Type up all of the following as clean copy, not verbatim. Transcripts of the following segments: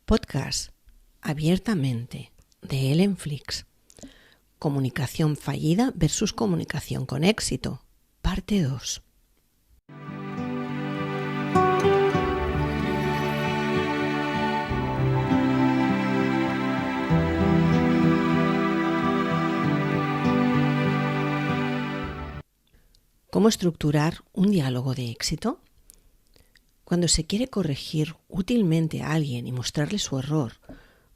Podcast Abiertamente de Ellen Flix. Comunicación fallida versus comunicación con éxito. Parte 2. ¿Cómo estructurar un diálogo de éxito? Cuando se quiere corregir útilmente a alguien y mostrarle su error,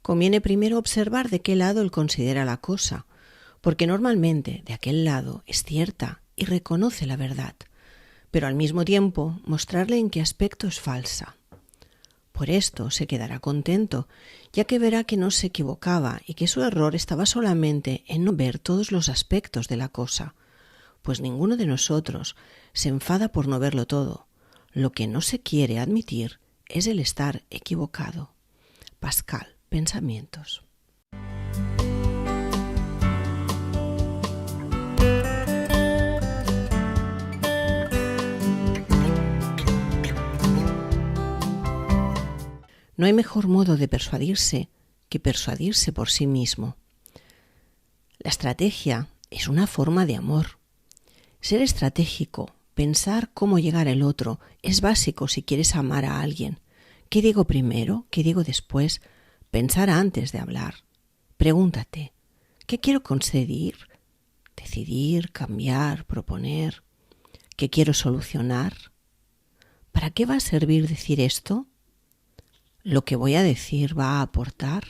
conviene primero observar de qué lado él considera la cosa, porque normalmente de aquel lado es cierta y reconoce la verdad, pero al mismo tiempo mostrarle en qué aspecto es falsa. Por esto se quedará contento, ya que verá que no se equivocaba y que su error estaba solamente en no ver todos los aspectos de la cosa, pues ninguno de nosotros se enfada por no verlo todo. Lo que no se quiere admitir es el estar equivocado. Pascal, Pensamientos. No hay mejor modo de persuadirse que persuadirse por sí mismo. La estrategia es una forma de amor. Ser estratégico, pensar cómo llegar al otro, es básico si quieres amar a alguien. ¿Qué digo primero? ¿Qué digo después? Pensar antes de hablar. Pregúntate, ¿qué quiero conseguir? Decidir, cambiar, proponer. ¿Qué quiero solucionar? ¿Para qué va a servir decir esto? ¿Lo que voy a decir va a aportar?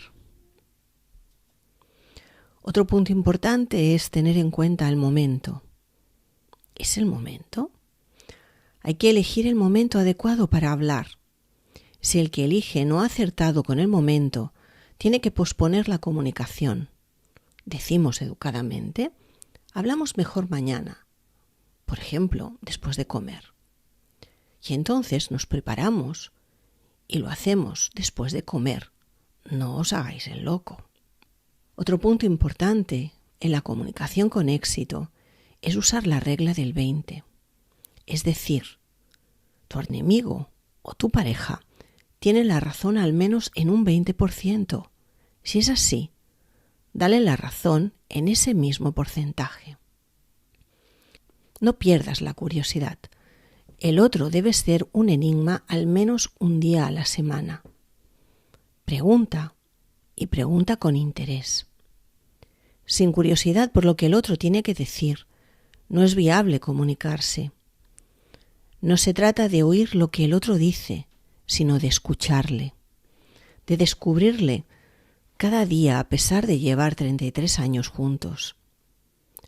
Otro punto importante es tener en cuenta el momento. ¿Es el momento? Hay que elegir el momento adecuado para hablar. Si el que elige no ha acertado con el momento, tiene que posponer la comunicación. Decimos educadamente, hablamos mejor mañana, por ejemplo, después de comer. Y entonces nos preparamos y lo hacemos después de comer. No os hagáis el loco. Otro punto importante en la comunicación con éxito es usar la regla del 20. Es decir, tu enemigo o tu pareja tiene la razón al menos en un 20%. Si es así, dale la razón en ese mismo porcentaje. No pierdas la curiosidad. El otro debe ser un enigma al menos un día a la semana. Pregunta y pregunta con interés. Sin curiosidad por lo que el otro tiene que decir, no es viable comunicarse. No se trata de oír lo que el otro dice, sino de escucharle, de descubrirle cada día a pesar de llevar 33 años juntos.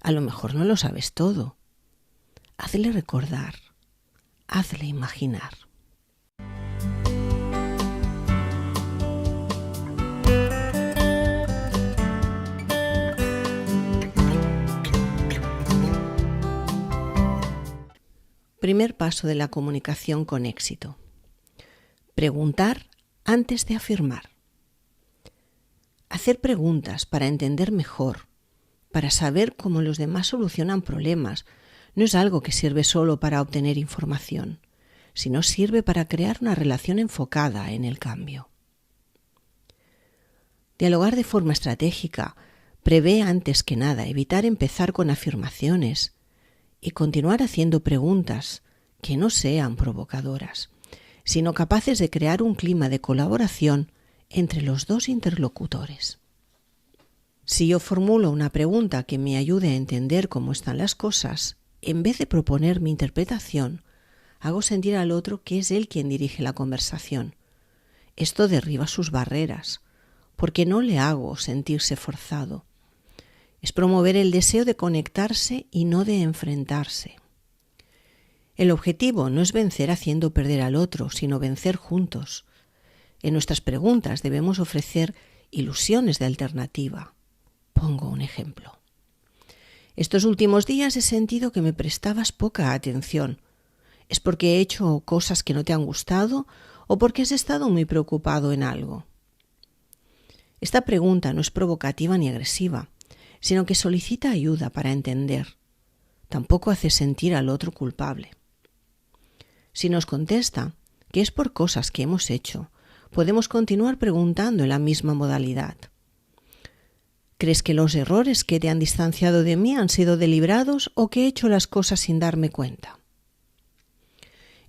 A lo mejor no lo sabes todo. Hazle recordar, hazle imaginar. Primer paso de la comunicación con éxito. Preguntar antes de afirmar. Hacer preguntas para entender mejor, para saber cómo los demás solucionan problemas, no es algo que sirve solo para obtener información, sino sirve para crear una relación enfocada en el cambio. Dialogar de forma estratégica prevé antes que nada evitar empezar con afirmaciones y continuar haciendo preguntas que no sean provocadoras, sino capaces de crear un clima de colaboración entre los dos interlocutores. Si yo formulo una pregunta que me ayude a entender cómo están las cosas, en vez de proponer mi interpretación, hago sentir al otro que es él quien dirige la conversación. Esto derriba sus barreras, porque no le hago sentirse forzado. Es promover el deseo de conectarse y no de enfrentarse. El objetivo no es vencer haciendo perder al otro, sino vencer juntos. En nuestras preguntas debemos ofrecer ilusiones de alternativa. Pongo un ejemplo. Estos últimos días he sentido que me prestabas poca atención. ¿Es porque he hecho cosas que no te han gustado o porque has estado muy preocupado en algo? Esta pregunta no es provocativa ni agresiva, sino que solicita ayuda para entender. Tampoco hace sentir al otro culpable. Si nos contesta que es por cosas que hemos hecho, podemos continuar preguntando en la misma modalidad. ¿Crees que los errores que te han distanciado de mí han sido deliberados o que he hecho las cosas sin darme cuenta?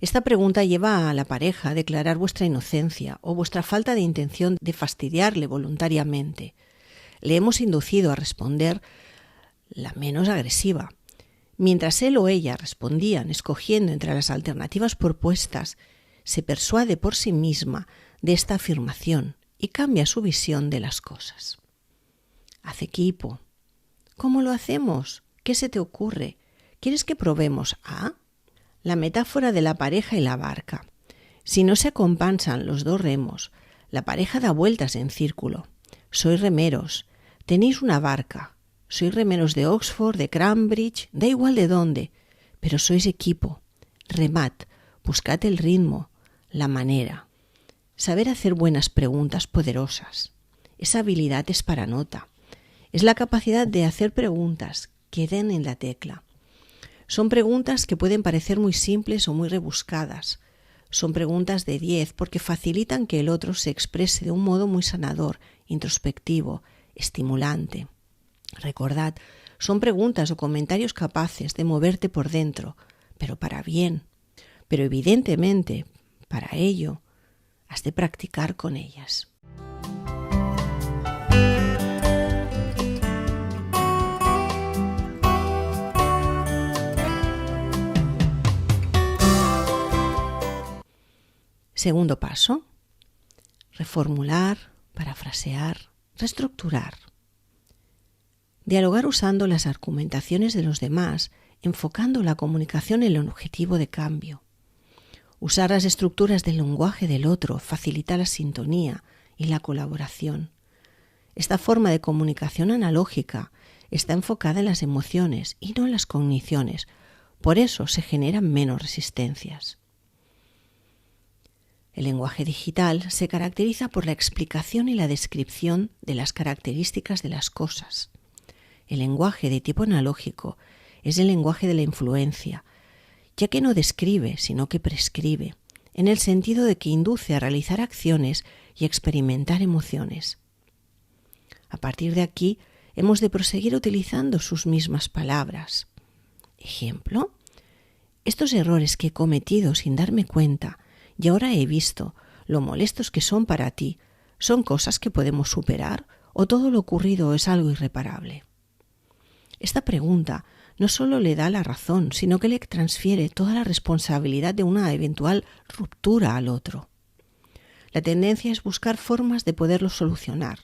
Esta pregunta lleva a la pareja a declarar vuestra inocencia o vuestra falta de intención de fastidiarle voluntariamente. Le hemos inducido a responder la menos agresiva. Mientras él o ella respondían escogiendo entre las alternativas propuestas, se persuade por sí misma de esta afirmación y cambia su visión de las cosas. Haz equipo. ¿Cómo lo hacemos? ¿Qué se te ocurre? ¿Quieres que probemos a? La metáfora de la pareja y la barca. Si no se acompasan los dos remos, la pareja da vueltas en círculo. Sois remeros, tenéis una barca. Sois remeros de Oxford, de Cambridge, da igual de dónde, pero sois equipo. Remad, buscad el ritmo, la manera. Saber hacer buenas preguntas poderosas. Esa habilidad es para nota. Es la capacidad de hacer preguntas que den en la tecla. Son preguntas que pueden parecer muy simples o muy rebuscadas. Son preguntas de 10 porque facilitan que el otro se exprese de un modo muy sanador, introspectivo, estimulante. Recordad, son preguntas o comentarios capaces de moverte por dentro, pero para bien. Pero evidentemente, para ello, has de practicar con ellas. Segundo paso, reformular, parafrasear, reestructurar. Dialogar usando las argumentaciones de los demás, enfocando la comunicación en el objetivo de cambio. Usar las estructuras del lenguaje del otro facilita la sintonía y la colaboración. Esta forma de comunicación analógica está enfocada en las emociones y no en las cogniciones, por eso se generan menos resistencias. El lenguaje digital se caracteriza por la explicación y la descripción de las características de las cosas. El lenguaje de tipo analógico es el lenguaje de la influencia, ya que no describe, sino que prescribe, en el sentido de que induce a realizar acciones y experimentar emociones. A partir de aquí, hemos de proseguir utilizando sus mismas palabras. Ejemplo, estos errores que he cometido sin darme cuenta y ahora he visto lo molestos que son para ti, ¿son cosas que podemos superar o todo lo ocurrido es algo irreparable? Esta pregunta no solo le da la razón, sino que le transfiere toda la responsabilidad de una eventual ruptura al otro. La tendencia es buscar formas de poderlo solucionar.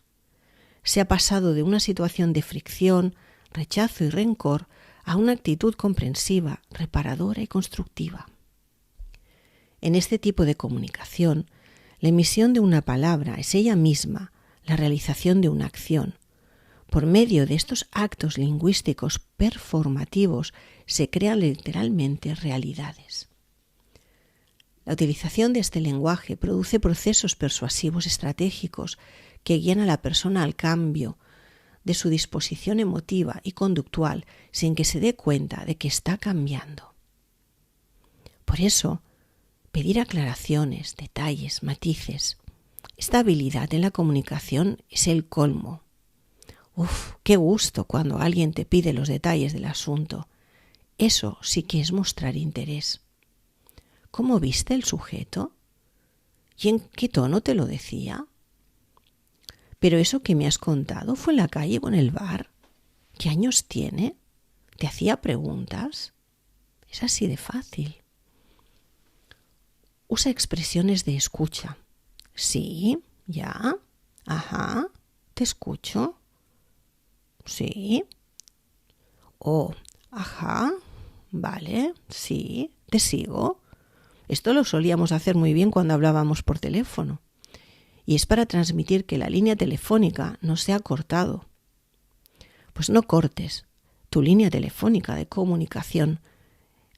Se ha pasado de una situación de fricción, rechazo y rencor a una actitud comprensiva, reparadora y constructiva. En este tipo de comunicación, la emisión de una palabra es ella misma la realización de una acción. Por medio de estos actos lingüísticos performativos se crean literalmente realidades. La utilización de este lenguaje produce procesos persuasivos estratégicos que guían a la persona al cambio de su disposición emotiva y conductual sin que se dé cuenta de que está cambiando. Por eso, pedir aclaraciones, detalles, matices. Esta habilidad en la comunicación es el colmo. ¡Uf! ¡Qué gusto cuando alguien te pide los detalles del asunto! Eso sí que es mostrar interés. ¿Cómo viste el sujeto? ¿Y en qué tono te lo decía? ¿Pero eso que me has contado fue en la calle o en el bar? ¿Qué años tiene? ¿Te hacía preguntas? Es así de fácil. Usa expresiones de escucha. Sí, ya, ajá, te escucho. Sí. Oh, ajá, vale, sí, te sigo. Esto lo solíamos hacer muy bien cuando hablábamos por teléfono. Y es para transmitir que la línea telefónica no se ha cortado. Pues no cortes tu línea telefónica de comunicación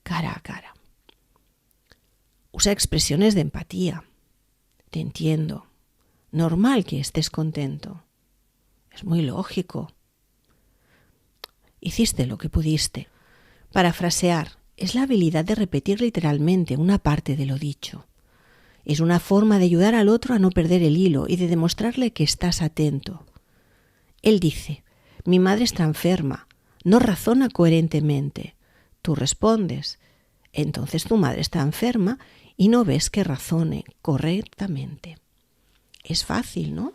cara a cara. Usa expresiones de empatía. Te entiendo. Normal que estés contento. Es muy lógico. Hiciste lo que pudiste. Parafrasear es la habilidad de repetir literalmente una parte de lo dicho. Es una forma de ayudar al otro a no perder el hilo y de demostrarle que estás atento. Él dice: mi madre está enferma, no razona coherentemente. Tú respondes: entonces tu madre está enferma y no ves que razone correctamente. Es fácil, ¿no?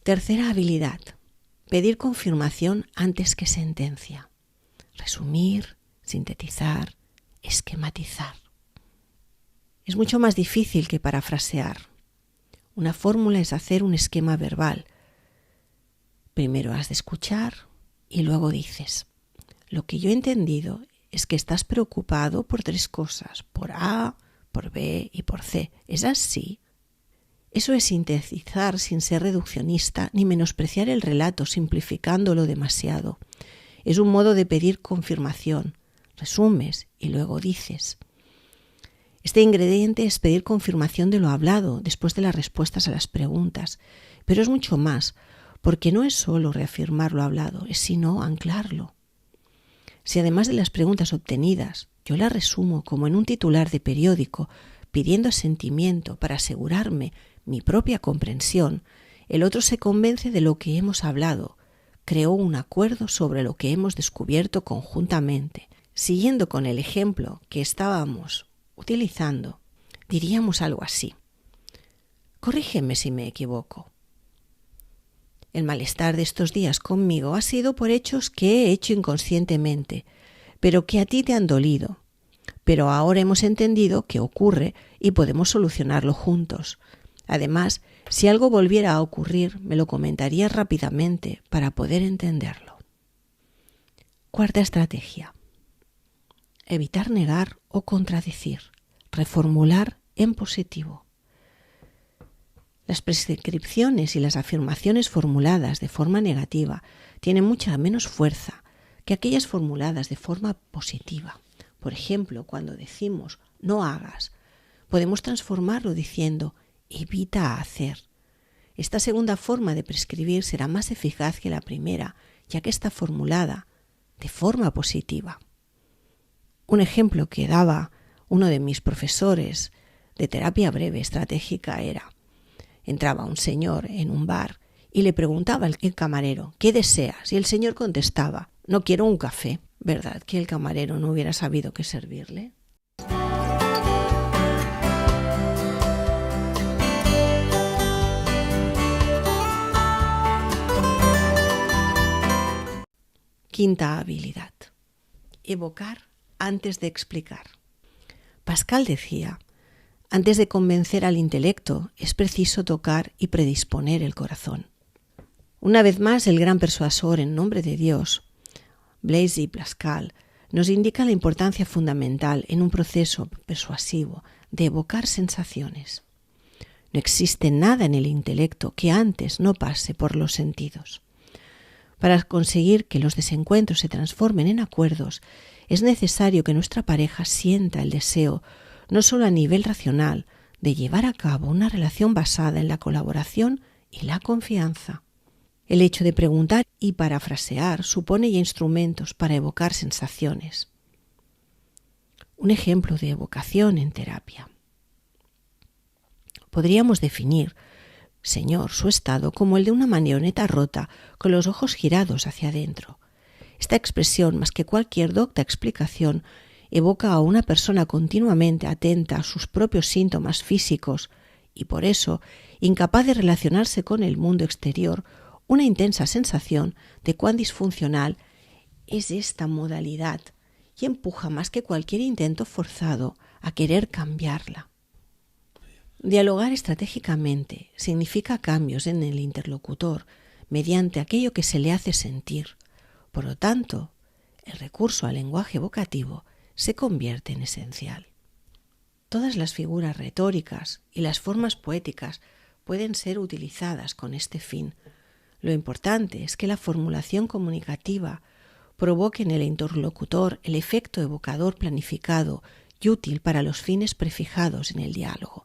Tercera habilidad: pedir confirmación antes que sentencia. Resumir, sintetizar, esquematizar. Es mucho más difícil que parafrasear. Una fórmula es hacer un esquema verbal. Primero has de escuchar y luego dices: lo que yo he entendido es que estás preocupado por 3 cosas, por A, por B y por C. ¿Es así? Eso es sintetizar sin ser reduccionista ni menospreciar el relato simplificándolo demasiado. Es un modo de pedir confirmación. Resumes y luego dices. Este ingrediente es pedir confirmación de lo hablado después de las respuestas a las preguntas, pero es mucho más, porque no es solo reafirmar lo hablado, es sino anclarlo. Si además de las preguntas obtenidas, yo las resumo como en un titular de periódico, pidiendo asentimiento para asegurarme mi propia comprensión, el otro se convence de lo que hemos hablado, creó un acuerdo sobre lo que hemos descubierto conjuntamente. Siguiendo con el ejemplo que estábamos utilizando, diríamos algo así: corrígeme si me equivoco. El malestar de estos días conmigo ha sido por hechos que he hecho inconscientemente, pero que a ti te han dolido. Pero ahora hemos entendido qué ocurre y podemos solucionarlo juntos. Además, si algo volviera a ocurrir, me lo comentarías rápidamente para poder entenderlo. Cuarta estrategia: evitar negar o contradecir. Reformular en positivo. Las prescripciones y las afirmaciones formuladas de forma negativa tienen mucha menos fuerza que aquellas formuladas de forma positiva. Por ejemplo, cuando decimos no hagas, podemos transformarlo diciendo evita hacer. Esta segunda forma de prescribir será más eficaz que la primera, ya que está formulada de forma positiva. Un ejemplo que daba uno de mis profesores de terapia breve estratégica era: entraba un señor en un bar y le preguntaba al camarero ¿qué deseas? Y el señor contestaba: no quiero un café. ¿Verdad que el camarero no hubiera sabido qué servirle? Quinta habilidad: evocar antes de explicar. Pascal decía: antes de convencer al intelecto es preciso tocar y predisponer el corazón. Una vez más, el gran persuasor en nombre de Dios, Blaise Pascal, nos indica la importancia fundamental en un proceso persuasivo de evocar sensaciones. No existe nada en el intelecto que antes no pase por los sentidos. Para conseguir que los desencuentros se transformen en acuerdos, es necesario que nuestra pareja sienta el deseo, no solo a nivel racional, de llevar a cabo una relación basada en la colaboración y la confianza. El hecho de preguntar y parafrasear supone ya instrumentos para evocar sensaciones. Un ejemplo de evocación en terapia. Podríamos definir, señor, su estado como el de una marioneta rota con los ojos girados hacia adentro. Esta expresión, más que cualquier docta explicación, evoca a una persona continuamente atenta a sus propios síntomas físicos y por eso incapaz de relacionarse con el mundo exterior, una intensa sensación de cuán disfuncional es esta modalidad y empuja más que cualquier intento forzado a querer cambiarla. Dialogar estratégicamente significa cambios en el interlocutor mediante aquello que se le hace sentir. Por lo tanto, el recurso al lenguaje evocativo se convierte en esencial. Todas las figuras retóricas y las formas poéticas pueden ser utilizadas con este fin. Lo importante es que la formulación comunicativa provoque en el interlocutor el efecto evocador planificado y útil para los fines prefijados en el diálogo.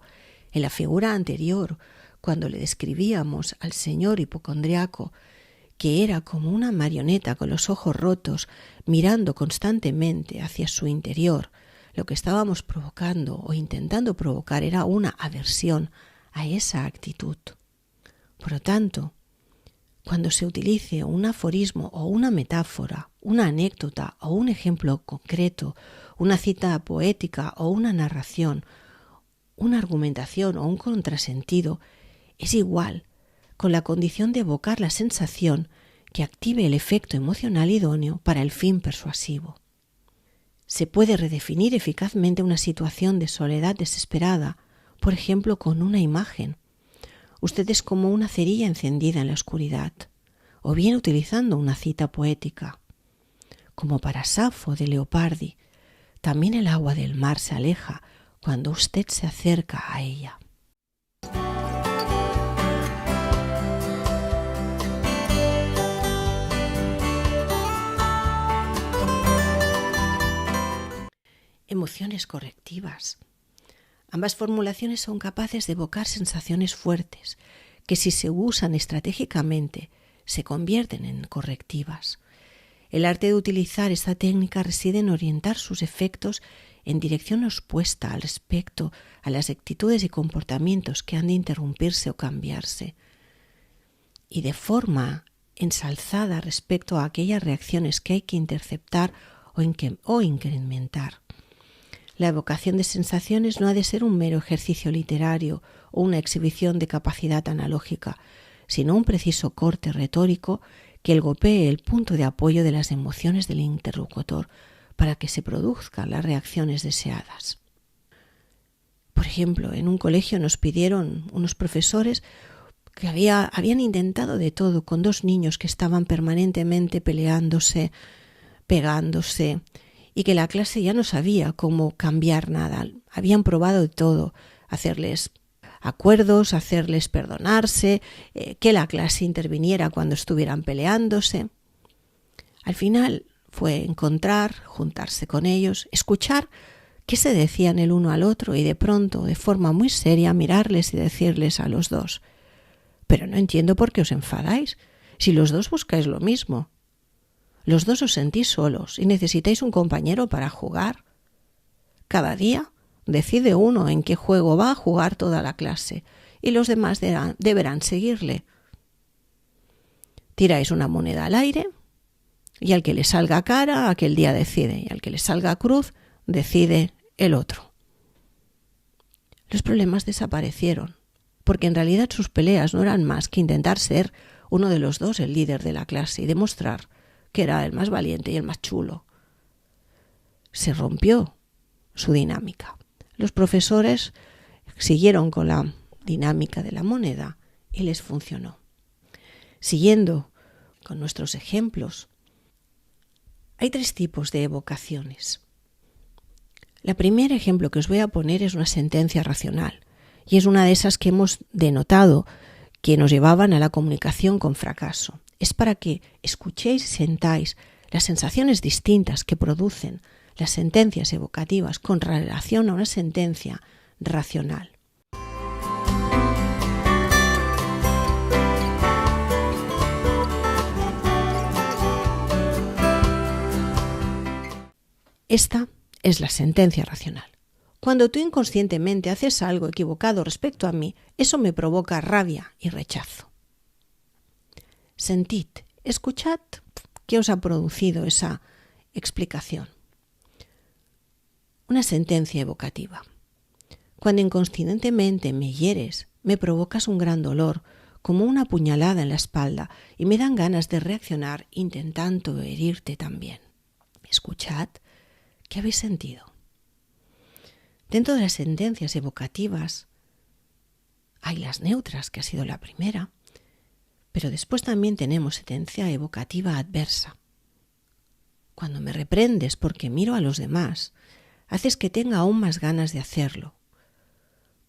En la figura anterior cuando le describíamos al señor hipocondriaco que era como una marioneta con los ojos rotos, mirando constantemente hacia su interior, lo que estábamos provocando o intentando provocar era una aversión a esa actitud. Por lo tanto, cuando se utilice un aforismo o una metáfora, una anécdota o un ejemplo concreto, una cita poética o una narración, una argumentación o un contrasentido, es igual, con la condición de evocar la sensación que active el efecto emocional idóneo para el fin persuasivo. Se puede redefinir eficazmente una situación de soledad desesperada, por ejemplo, con una imagen. Usted es como una cerilla encendida en la oscuridad, o bien utilizando una cita poética. Como para Safo de Leopardi, también el agua del mar se aleja cuando usted se acerca a ella. Emociones correctivas. Ambas formulaciones son capaces de evocar sensaciones fuertes que, si se usan estratégicamente, se convierten en correctivas. El arte de utilizar esta técnica reside en orientar sus efectos en dirección opuesta al respecto a las actitudes y comportamientos que han de interrumpirse o cambiarse, y de ensalzada respecto a aquellas reacciones que hay que interceptar o incrementar. La evocación de sensaciones no ha de ser un mero ejercicio literario o una exhibición de capacidad analógica, sino un preciso corte retórico que golpee el punto de apoyo de las emociones del interlocutor para que se produzcan las reacciones deseadas. Por ejemplo, en un colegio nos pidieron unos profesores que habían intentado de todo con dos niños que estaban permanentemente peleándose, pegándose, y que la clase ya no sabía cómo cambiar nada. Habían probado de todo, hacerles acuerdos, hacerles perdonarse, que la clase interviniera cuando estuvieran peleándose. Al final fue juntarse con ellos, escuchar qué se decían el uno al otro y de pronto, de forma muy seria, mirarles y decirles a los dos: «Pero no entiendo por qué os enfadáis, si los dos buscáis lo mismo. Los dos os sentís solos y necesitáis un compañero para jugar. Cada día decide uno en qué juego va a jugar toda la clase y los demás deberán seguirle. Tiráis una moneda al aire y al que le salga cara aquel día decide, y al que le salga cruz decide el otro». Los problemas desaparecieron, porque en realidad sus peleas no eran más que intentar ser uno de los dos el líder de la clase y demostrar que era el más valiente y el más chulo. Se rompió su dinámica. Los profesores siguieron con la dinámica de la moneda y les funcionó. Siguiendo con nuestros ejemplos, hay 3 tipos de evocaciones. El primer ejemplo que os voy a poner es una sentencia racional, y es una de esas que hemos denotado que nos llevaban a la comunicación con fracaso. Es para que escuchéis y sentáis las sensaciones distintas que producen las sentencias evocativas con relación a una sentencia racional. Esta es la sentencia racional. Cuando tú inconscientemente haces algo equivocado respecto a mí, eso me provoca rabia y rechazo. Sentid, escuchad qué os ha producido esa explicación. Una sentencia evocativa. Cuando inconscientemente me hieres, me provocas un gran dolor, como una puñalada en la espalda, y me dan ganas de reaccionar intentando herirte también. Escuchad, ¿qué habéis sentido? Dentro de las sentencias evocativas hay las neutras, que ha sido la primera, pero después también tenemos sentencia evocativa adversa. Cuando me reprendes porque miro a los demás, haces que tenga aún más ganas de hacerlo,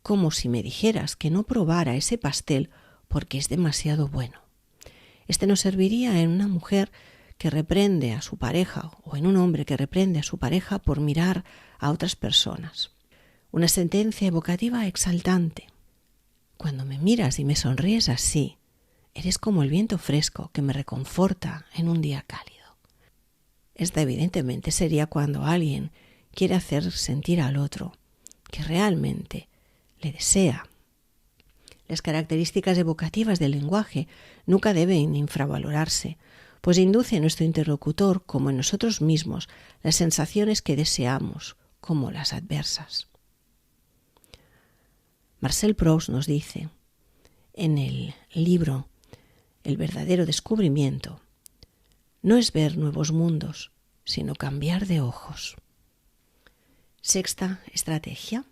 como si me dijeras que no probara ese pastel porque es demasiado bueno. Este nos serviría en una mujer que reprende a su pareja o en un hombre que reprende a su pareja por mirar a otras personas. Una sentencia evocativa exaltante. Cuando me miras y me sonríes así, eres como el viento fresco que me reconforta en un día cálido. Esta evidentemente sería cuando alguien quiere hacer sentir al otro que realmente le desea. Las características evocativas del lenguaje nunca deben infravalorarse, pues induce a nuestro interlocutor, como en nosotros mismos, las sensaciones que deseamos, como las adversas. Marcel Proust nos dice, en el libro El verdadero descubrimiento, no es ver nuevos mundos, sino cambiar de ojos. Sexta estrategia,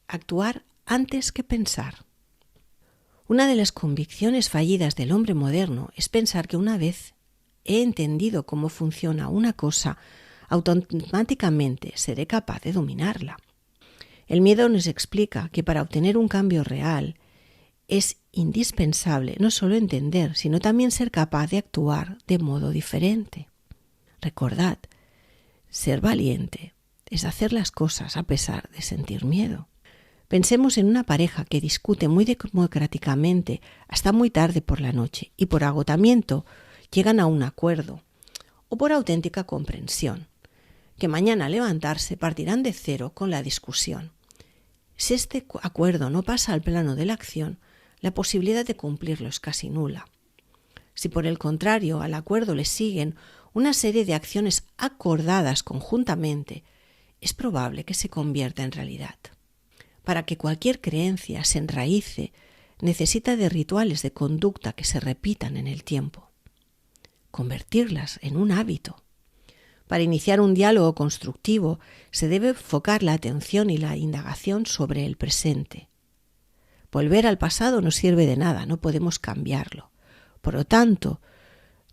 actuar antes que pensar. Una de las convicciones fallidas del hombre moderno es pensar que una vez he entendido cómo funciona una cosa, automáticamente seré capaz de dominarla. El miedo nos explica que para obtener un cambio real es indispensable no solo entender, sino también ser capaz de actuar de modo diferente. Recordad, ser valiente es hacer las cosas a pesar de sentir miedo. Pensemos en una pareja que discute muy democráticamente hasta muy tarde por la noche y por agotamiento llegan a un acuerdo o por auténtica comprensión, que mañana al levantarse partirán de cero con la discusión. Si este acuerdo no pasa al plano de la acción, la posibilidad de cumplirlo es casi nula. Si por el contrario al acuerdo le siguen una serie de acciones acordadas conjuntamente, es probable que se convierta en realidad. Para que cualquier creencia se enraíce, necesita de rituales de conducta que se repitan en el tiempo. Convertirlas en un hábito. Para iniciar un diálogo constructivo se debe enfocar la atención y la indagación sobre el presente. Volver al pasado no sirve de nada, no podemos cambiarlo. Por lo tanto,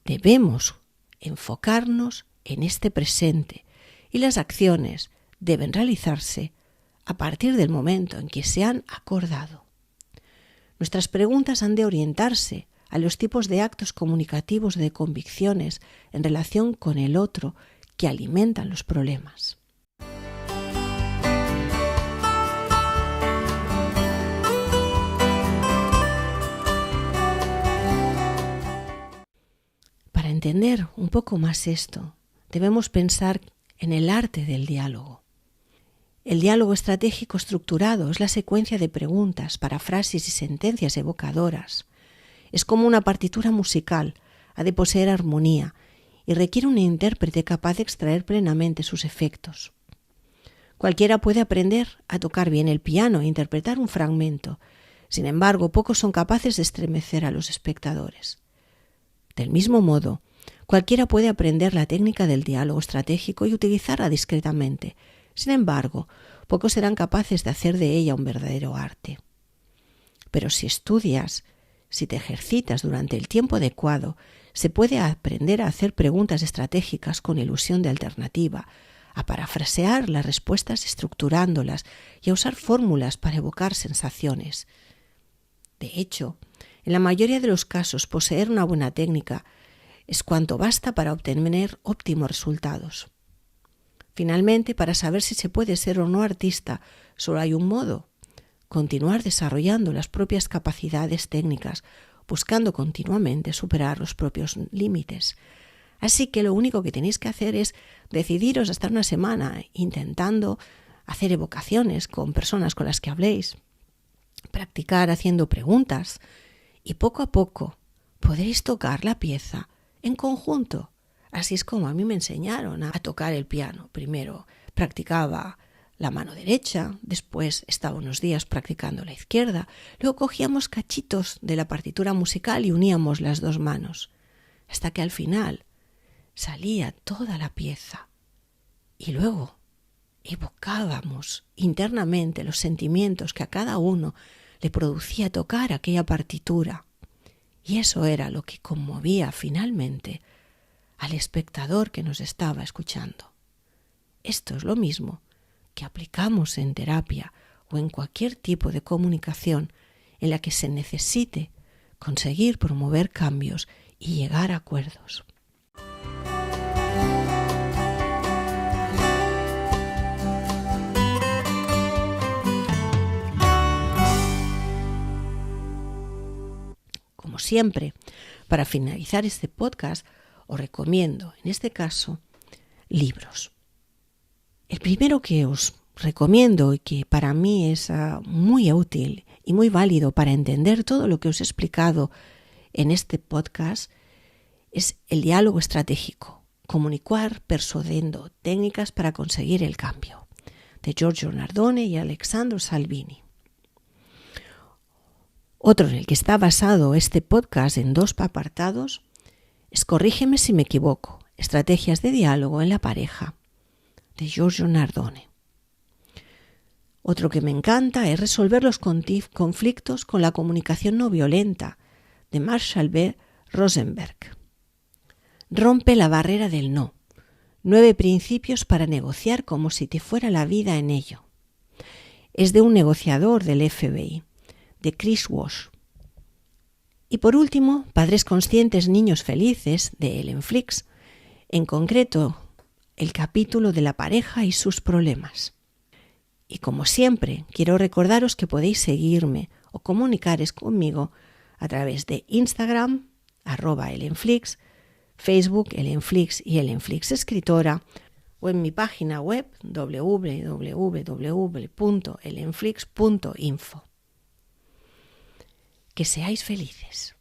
debemos enfocarnos en este presente y las acciones deben realizarse a partir del momento en que se han acordado. Nuestras preguntas han de orientarse a los tipos de actos comunicativos de convicciones en relación con el otro que alimentan los problemas. Para entender un poco más esto, debemos pensar en el arte del diálogo. El diálogo estratégico estructurado es la secuencia de preguntas, parafrases y sentencias evocadoras. Es como una partitura musical, ha de poseer armonía y requiere un intérprete capaz de extraer plenamente sus efectos. Cualquiera puede aprender a tocar bien el piano e interpretar un fragmento. Sin embargo, pocos son capaces de estremecer a los espectadores. Del mismo modo, cualquiera puede aprender la técnica del diálogo estratégico y utilizarla discretamente. Sin embargo, pocos serán capaces de hacer de ella un verdadero arte. Pero si estudias, si te ejercitas durante el tiempo adecuado, se puede aprender a hacer preguntas estratégicas con ilusión de alternativa, a parafrasear las respuestas estructurándolas y a usar fórmulas para evocar sensaciones. De hecho, en la mayoría de los casos, poseer una buena técnica es cuanto basta para obtener óptimos resultados. Finalmente, para saber si se puede ser o no artista, solo hay un modo: continuar desarrollando las propias capacidades técnicas, buscando continuamente superar los propios límites. Así que lo único que tenéis que hacer es decidiros a estar una semana intentando hacer evocaciones con personas con las que habléis, practicar haciendo preguntas y poco a poco podréis tocar la pieza en conjunto. Así es como a mí me enseñaron a tocar el piano. Primero practicaba la mano derecha, después estaba unos días practicando la izquierda, luego cogíamos cachitos de la partitura musical y uníamos las dos manos, hasta que al final salía toda la pieza. Y luego evocábamos internamente los sentimientos que a cada uno le producía tocar aquella partitura. Y eso era lo que conmovía finalmente al espectador que nos estaba escuchando. Esto es lo mismo que aplicamos en terapia o en cualquier tipo de comunicación en la que se necesite conseguir promover cambios y llegar a acuerdos. siempre, para finalizar este podcast, os recomiendo, en este caso, libros. El primero que os recomiendo y que para mí es muy útil y muy válido para entender todo lo que os he explicado en este podcast es el diálogo estratégico, comunicar persuadiendo, técnicas para conseguir el cambio, de Giorgio Nardone y Alessandro Salvini. Otro en el que está basado este podcast en 2 apartados es Corrígeme si me equivoco, estrategias de diálogo en la pareja, de Giorgio Nardone. Otro que me encanta es Resolver los conflictos con la comunicación no violenta, de Marshall B. Rosenberg. Rompe la barrera del no. 9 principios para negociar como si te fuera la vida en ello. Es de un negociador del FBI, de Chris Walsh. Y por último, Padres conscientes, niños felices, de Ellen Flix, en concreto el capítulo de la pareja y sus problemas. Y como siempre, quiero recordaros que podéis seguirme o comunicaros conmigo a través de Instagram, @ellenflix, Facebook, Ellenflix y Ellenflix Escritora, o en mi página web www.ellenflix.info. Que seáis felices.